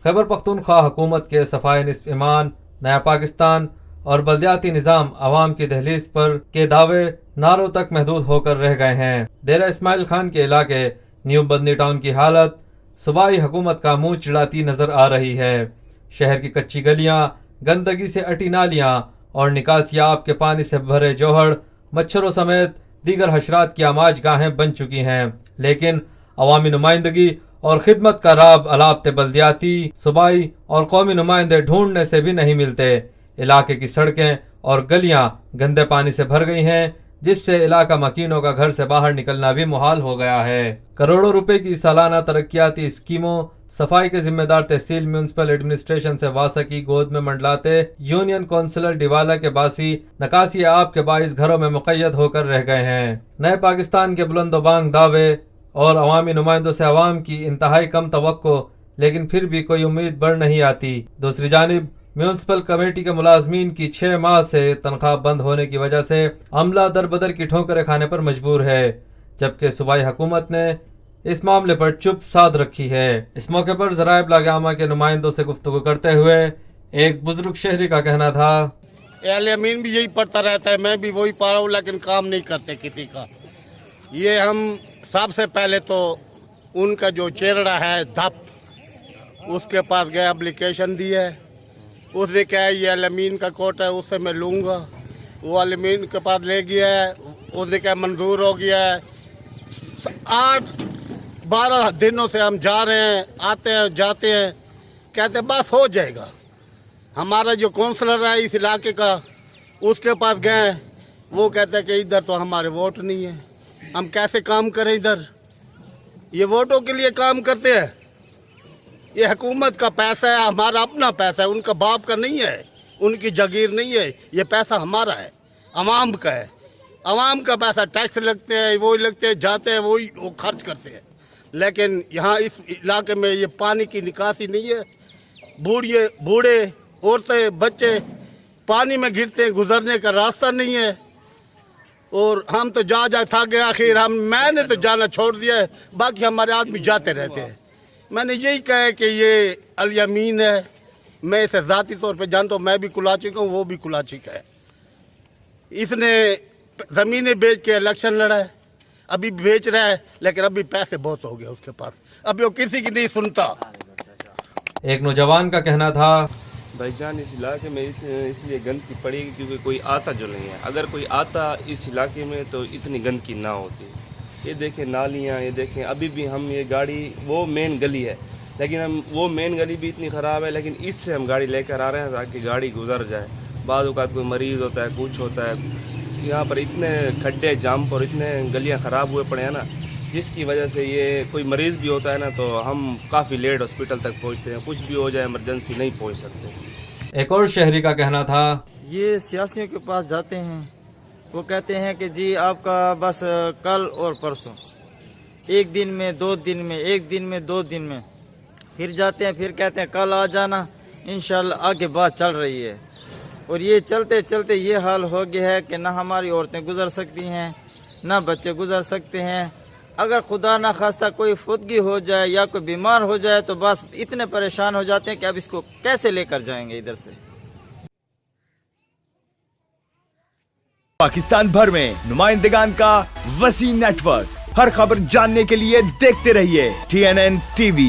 खैबर पख्तूनख्वा हुकूमत के सफाई निस्फ ईमान, नया पाकिस्तान और बल्दियाती निज़ाम आवाम की दहलीज पर के दावे नारों तक महदूद होकर रह गए हैं। डेरा इस्माइल खान के इलाके न्यू बदनी टाउन की हालत सूबाई हुकूमत का मुंह चिढ़ाती नजर आ रही है। शहर की कच्ची गलियां, गंदगी से अटी नालियां और निकासियाब के पानी से भरे जोहड़ मच्छरों समेत दीगर हशरात की आमाज गाहें बन चुकी हैं। लेकिन अवामी नुमाइंदगी और खिदमत का राब अलापते बल्दियाती, सूबाई और कौमी नुमाइंदे ढूंढने से भी नहीं मिलते। इलाके की सड़कें और गलियां गंदे पानी से भर गई हैं, जिससे इलाका मकीनों का घर से बाहर निकलना भी मुहाल हो गया है। करोड़ों रुपए की सालाना तरक्याती स्कीमों, सफाई के जिम्मेदार तहसील म्यूनसिपल एडमिनिस्ट्रेशन से वासा की गोद में मंडलाते यूनियन काउंसिलर डिवाला के बासी नकासी आब के बाइस घरों में मुक़य्यद होकर रह गए हैं। नए पाकिस्तान के बुलंदोबांग दावे और अवामी नुमाइंदों से अवाम की इंतहाई कम तवक्को, लेकिन फिर भी कोई उम्मीद बढ़ नहीं आती। दूसरी जानिब म्यूनसिपल कमेटी के मुलाजमीन की 6 माह से तनख्वाह बंद होने की वजह से अमला दर बदर की ठोकरें खाने पर मजबूर है, जबकि सूबाई हुकूमत ने इस मामले पर चुप साध रखी है। इस मौके पर ज़राए इब्लागामा के नुमाइंदों से गुफ्तगू करते हुए एक बुजुर्ग शहरी का कहना था, अमीन भी यही पढ़ता रहता है, मैं भी वही पढ़ रहा हूँ, लेकिन काम नहीं करते किसी का। ये हम सबसे पहले तो उनका जो चेहरा है धप, उसके पास गए, एप्लीकेशन दी है। उसने कहा ये अलमीन का कोट है, उससे मैं लूँगा। वो अलमीन के पास ले गया है, उसने कहा मंजूर हो गया है। 8-12 दिनों से हम जा रहे हैं, आते हैं जाते हैं, कहते बस हो जाएगा। हमारा जो काउंसलर है इस इलाके का, उसके पास गए, वो कहते हैं कि इधर तो हमारे वोट नहीं है, हम कैसे काम करें इधर। ये वोटों के लिए काम करते हैं। ये हुकूमत का पैसा है, हमारा अपना पैसा है, उनका बाप का नहीं है, उनकी जागीर नहीं है। ये पैसा हमारा है, अवाम का है। अवाम का पैसा टैक्स लगते हैं, वही लगते हैं, जाते हैं, वही वो खर्च करते हैं। लेकिन यहाँ इस इलाके में ये पानी की निकासी नहीं है। बूढ़े औरतें बच्चे पानी में गिरते हैं, गुजरने का रास्ता नहीं है। और हम तो जा थक गए, आखिर मैंने तो जाना छोड़ दिया है, बाकी हमारे आदमी जाते रहते हैं। मैंने यही कहा है कि ये अल-यमीन है, मैं इसे ज़ाती तौर पे जानता हूँ, मैं भी कुलाची का हूँ, वो भी कुलाची का है। इसने ज़मीनें बेच के इलेक्शन लड़ा है, अभी बेच रहा है, लेकिन अभी पैसे बहुत हो गए उसके पास, अभी वो किसी की नहीं सुनता। एक नौजवान का कहना था, भाईजान इस इलाके में इसलिए गंदगी पड़ेगी क्योंकि कोई आता जो नहीं है। अगर कोई आता इस इलाके में तो इतनी गंदगी ना होती। ये देखें नालियाँ, ये देखें अभी भी हम ये गाड़ी, वो मेन गली है, लेकिन हम वो मेन गली भी इतनी ख़राब है, लेकिन इससे हम गाड़ी लेकर आ रहे हैं ताकि गाड़ी गुजर जाए। बाद औक़ात कोई मरीज़ होता है, कुछ होता है, यहाँ पर इतने खड्डे जाम पर इतने गलियाँ ख़राब हुए पड़े हैं ना, जिसकी वजह से ये कोई मरीज़ भी होता है ना तो हम काफ़ी लेट हॉस्पिटल तक पहुँचते हैं, कुछ भी हो जाए इमरजेंसी नहीं पहुँच सकते। एक और शहरी का कहना था, ये सियासियों के पास जाते हैं, वो कहते हैं कि जी आपका बस कल और परसों, एक दिन में 2 दिन में, एक दिन में 2 दिन में, फिर जाते हैं, फिर कहते हैं कल आ जाना, इंशाल्लाह आगे बात चल रही है। और ये चलते चलते ये हाल हो गया है कि ना हमारी औरतें गुजर सकती हैं, ना बच्चे गुजर सकते हैं। अगर खुदा ना खास्ता कोई फुदगी हो जाए या कोई बीमार हो जाए तो बस इतने परेशान हो जाते हैं कि अब इसको कैसे लेकर जाएंगे इधर से। पाकिस्तान भर में नुमाइंदगान का वसीम नेटवर्क, हर खबर जानने के लिए देखते रहिए TNN TV।